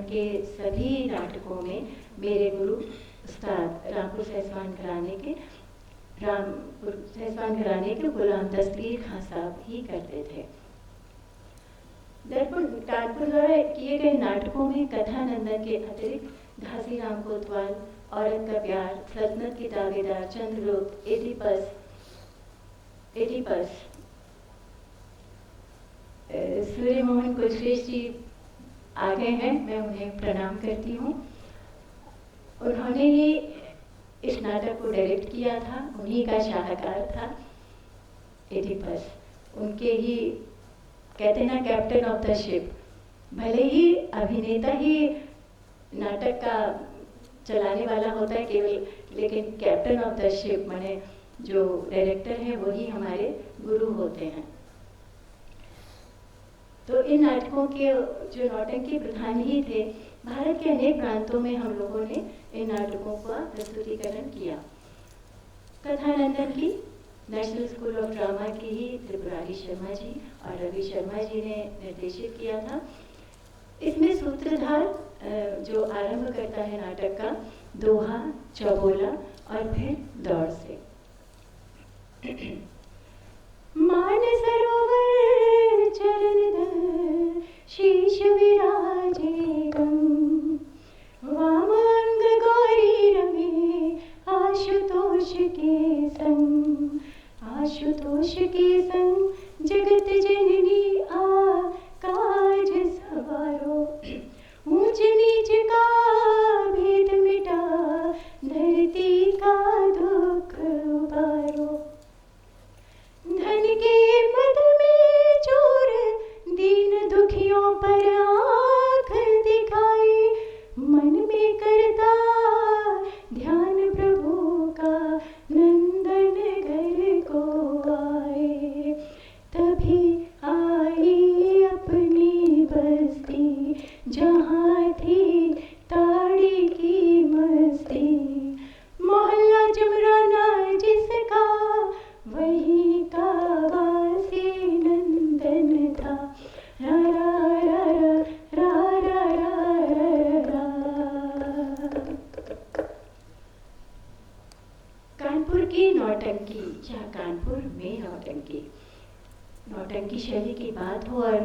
के सभी नाटकों में मेरे गुरु उस्ताद रामपुर सहसवान घराने के गुलाम दस्तगीर खां साहब ही करते थे। दर्पण कानपुर द्वारा किए गए नाटकों में कथानंदन के अतिरिक्त घासीराम कोतवाल, औरत का प्यार, सल्तनत के दावेदार, चंद्रगुप्त, एडिपस, सूर्य मोहन कुलश्रेष्ठ जी आ गए हैं, मैं उन्हें प्रणाम करती हूँ। उन्होंने ही इस नाटक को डायरेक्ट किया था, उन्हीं का शाहकार था एडिपस। उनके ही कहते हैं ना कैप्टन ऑफ द शिप, भले ही अभिनेता ही नाटक का चलाने वाला होता है केवल, लेकिन कैप्टन ऑफ द शिप माने जो डायरेक्टर हैं वही हमारे गुरु होते हैं। तो इन नाटकों के जो नौटंकी प्रधान ही थे, भारत के अनेक प्रांतों में हम लोगों ने इन नाटकों का प्रस्तुतिकरण किया। कथानंदन की नेशनल स्कूल ऑफ ड्रामा की ही त्रिपुरारी शर्मा जी और रवि शर्मा जी ने निर्देशित किया था। इसमें सूत्रधार जो आरंभ करता है नाटक का, दोहा, चौबोला और फिर दौड़ से। मान सरोवर चरण शीश विराजे गम, वामांग गौरी रमे आशुतोष के संग, आशुतोष के संग जगत जननी काज सवारो, ऊंच नीच का भेद मिटा धरती का दुख उबारो, धन के पद में चोर दीन दुखियों पर आँख दिखाए, मन में करता ध्यान प्रभु का नंदन घर को आए, तभी आई अपनी बस्ती जहाँ थी ताड़ी की मस्ती, मोहल्ला जुमराना जिसका वही का वासी नंदन था, रा रा रा रा रा रा रा रा। कानपुर की नौटंकी या कानपुर में नौटंकी, नौटंकी शैली की बात हो और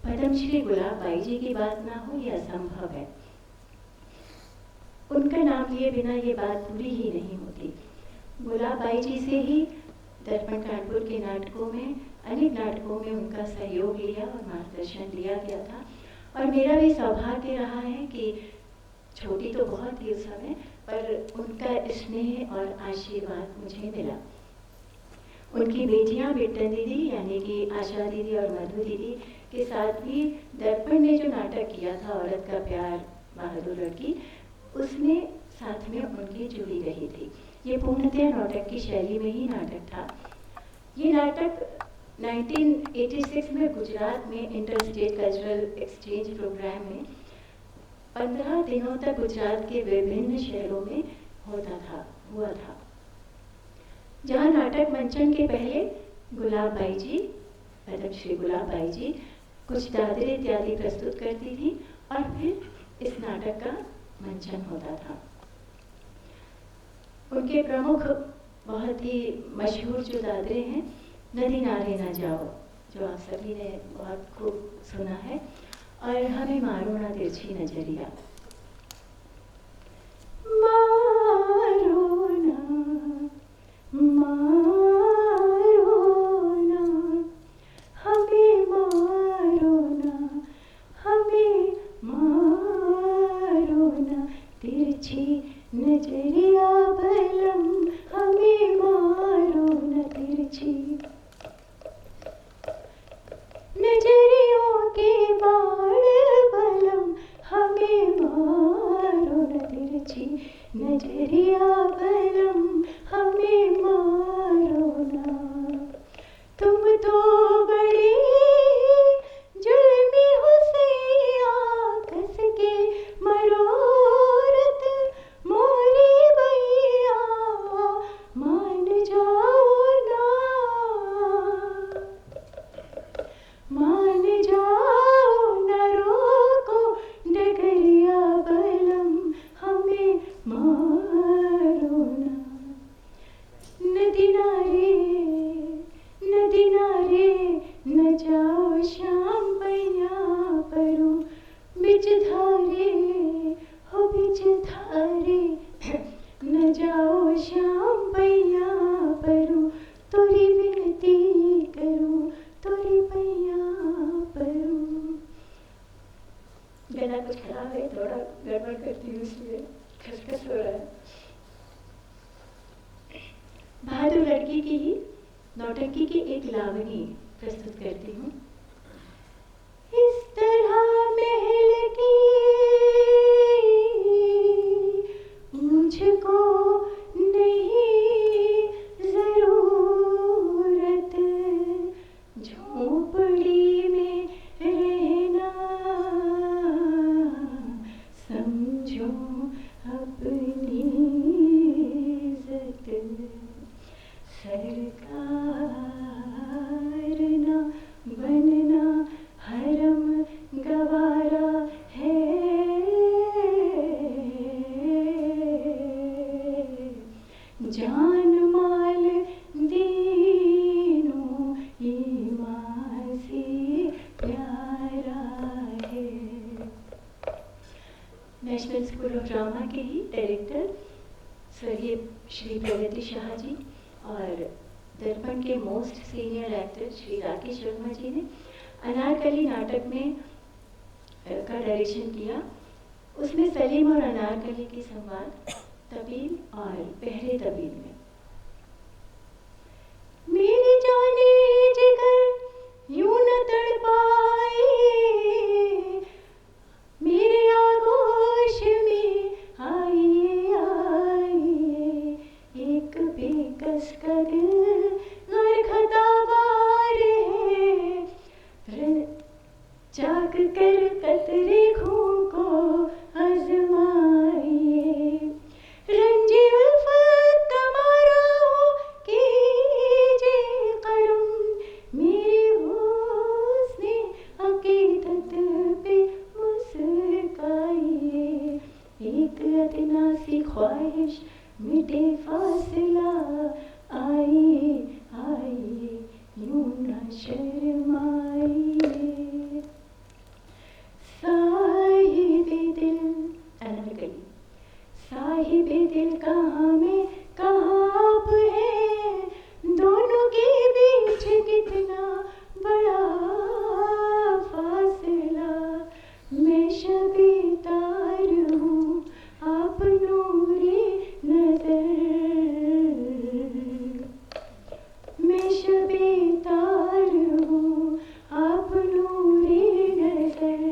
पद्मश्री गुलाब बाई जी की बात ना हो, यह असंभव है। उनका नाम लिए बिना ये बात पूरी ही नहीं होती। गुलाब बाई जी से ही दर्पण कानपुर के नाटकों में, अनेक नाटकों में उनका सहयोग लिया और मार्गदर्शन लिया गया था। और मेरा भी सौभाग्य रहा है कि छोटी तो बहुत थी उस समय, पर उनका स्नेह और आशीर्वाद मुझे मिला। उनकी बेटियां बिट्टन दीदी यानी कि आशा दीदी और मधु दीदी के साथ भी दर्पण ने जो नाटक किया था औरत का प्यार बहादुर लड़की, उसमें साथ में उनकी जुड़ी रही थी। ये पूर्णतः नाटक की शैली में ही नाटक था। ये नाटक 1986 में गुजरात में inter state cultural exchange program में 15 दिनों तक गुजरात के विभिन्न शहरों में हुआ था, जहाँ नाटक मंचन के पहले गुलाब बाई जी, पद्मश्री गुलाब बाई जी कुछ दादरे इत्यादि प्रस्तुत करती थी और फिर इस नाटक का मंचन होता था। उनके प्रमुख बहुत ही मशहूर जो दादरे हैं, नदी नारे न जाओ, जो आप सभी ने बहुत खूब सुना है, और हमें मारो ना तिरछी नजरिया। मारो ना, मारो ना, हमें मारो ना, हमें मारो ना तिरछी नजरिया बलम, हमें मारो न तिरछी नजरियों के बाण बलम, हमें मारो न तिरछी नजरिया बलम, हमें मारो ना। तुम तो बड़ी जुल्मी हो सैया, कस के मरोरत मोरी भैया, मान जाओ ना, मान जाओ ना, रोको डगरिया धारे हो बिच धारे न जाओ श्याम पैया परू तोरी विनती करूं तोरी पैया परू। गला कुछ खराब है, थोड़ा गड़बड़ करती हूँ इसलिए खसखस हो रहा है। बहादुर लड़की की ही नौटंकी की एक लावनी प्रस्तुत करती हूँ। इस तरह महल की मुझको नहीं जरूरत, झोंपड़ी में रहना समझो अपनी इज्जत, सरकार ना बनना हरम गवारा है, जान माल दीनों ईमान से प्यारा है। नेशनल स्कूल ऑफ ड्रामा के ही डायरेक्टर स्वर्गीय श्री प्रगति शाह जी और दर्पण के most senior actor Shri Rakesh Verma ji ने अनारकली नाटक में का डायरेक्शन किया। उसमें सलीम और अनारकली की संवाद तबील और पहरे तबील में। मेरी जाने जिगर यूं न तड़पाए, मेरे आगोश में आइए आइए, एक बेकस का दिल गरखदावार है, जाग कर कतरे खूं को आजमाइए, रंजी उल्फत का मारा हो कीजिए करम, मेरी हुस्ने अकीदत पे मुस्काइए, एक अदना सी ख्वाहिश मिटे फासला, आइए आइए यूं न शर्माइए। साहिबे दिल अनारकली, साहिबे दिल कहाँ में कहाँ आप है, दोनों के बीच कितना बड़ा फासला, मैं शबे तार हूँ आप नूरे नजर, मैं शबे तार हूँ आप नूरे नजर,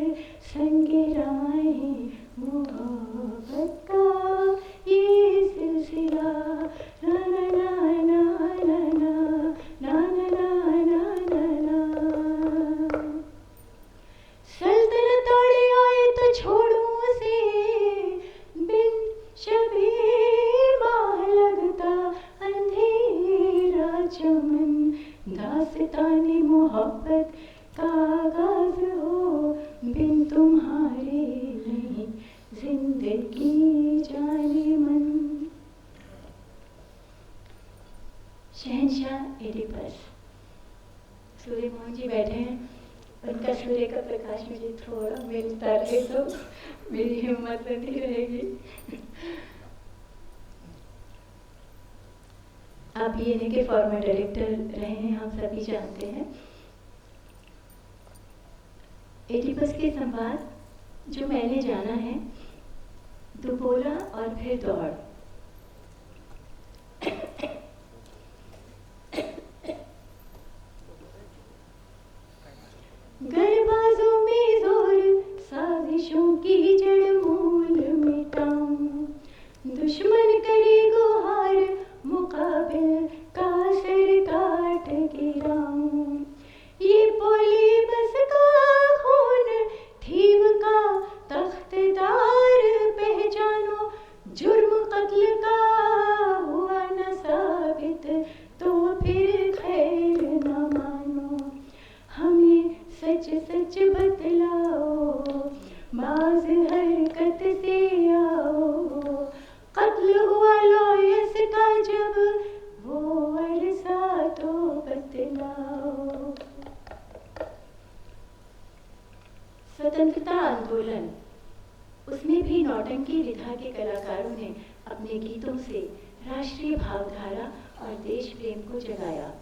संगे राहें मोहब्बत का ये सिलसिला, ना ना ना ना ना ना ना ना ना ना ना। सल्तनत तोड़े आए तो छोड़ूं उसे, बिन शबे माह लगता अंधेरा चमन, दास्ताने मोहब्बत का आगाज हो, बिन तुम्हारे नहीं जिंदगी जाने मन। शहंशाह एडिपस सूर्य मोहन जी बैठे हैं, उनका सूर्य का प्रकाश मुझे थोड़ा मिलता रहे तो मेरी हिम्मत बनी रहेगी। आप ये के फॉर्मर डायरेक्टर रहे हैं, हम सभी जानते हैं। एडिपस के संवाद जो मैंने जाना है, तू बोला और फिर दौड़, गरबाजों में जोर साजिशों की जड़ मूल मिटाऊं, दुश्मन करे गुहार मुकाबिल का सर काट गिराऊं, ये पोली बस का खून थीव का तख्तदार पहचानो, जुर्म कत्ल उसमें भी नौटंकी विधा के कलाकारों ने अपने गीतों से राष्ट्रीय भावधारा और देश प्रेम को जगाया।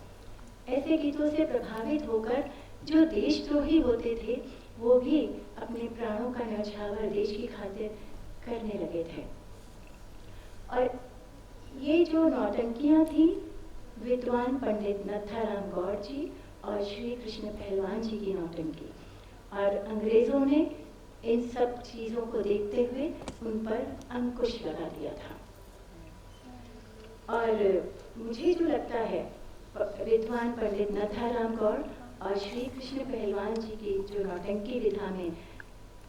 ऐसे गीतों से प्रभावित होकर जो देशद्रोही होते थे वो भी अपने प्राणों का न्यौछावर देश की खातिर करने लगे थे। और ये जो नौटंकियाँ थी विद्वान पंडित नत्थाराम गौड़ जी और श्री कृष्ण पहलवान जी की नौटंकी, और अंग्रेज़ों ने इन सब चीज़ों को देखते हुए उन पर अंकुश लगा दिया था। और मुझे जो लगता है विद्वान पंडित नत्थाराम गौड़ और श्री कृष्ण पहलवान जी की जो नौटंकी विधा में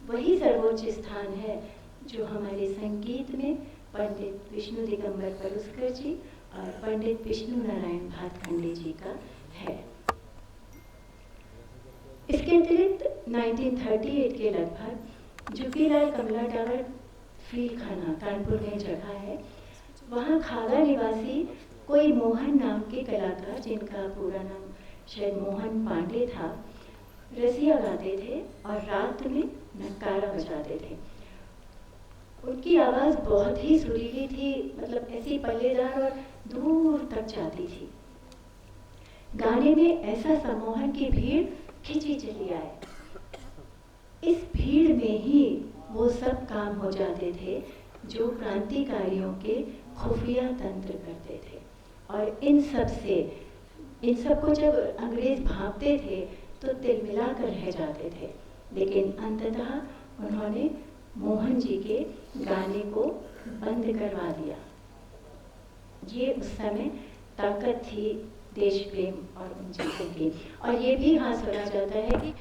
वही सर्वोच्च स्थान है जो हमारे संगीत में पंडित विष्णु दिगंबर पलुस्कर जी और पंडित विष्णु नारायण भातखंडे जी का है। इसके अतिरिक्त 1938 के लगभग जुकीलाल कमला टावर फील खाना कानपुर में जगह है। वहाँ खागा निवासी कोई मोहन नाम के कलाकार, जिनका पूरा नाम शायद मोहन पांडे था, रसिया गाते थे और रात में नक्कारा बजाते थे। उनकी आवाज़ बहुत ही सुरीली थी, मतलब ऐसी पल्लेदार और दूर तक जाती थी। गाने में ऐसा सम्मोहन की भीड़ खिंची चली आए। इस भीड़ में ही वो सब काम हो जाते थे जो क्रांतिकारियों के खुफिया तंत्र करते थे। और इन सब को जब अंग्रेज भांपते थे तो तिलमिला कर रह जाते थे, लेकिन अंततः उन्होंने मोहन जी के गाने को बंद करवा दिया। ये उस समय ताकत थी देश प्रेम और उन चीज़ों की। और ये भी हाँ सुना जाता है कि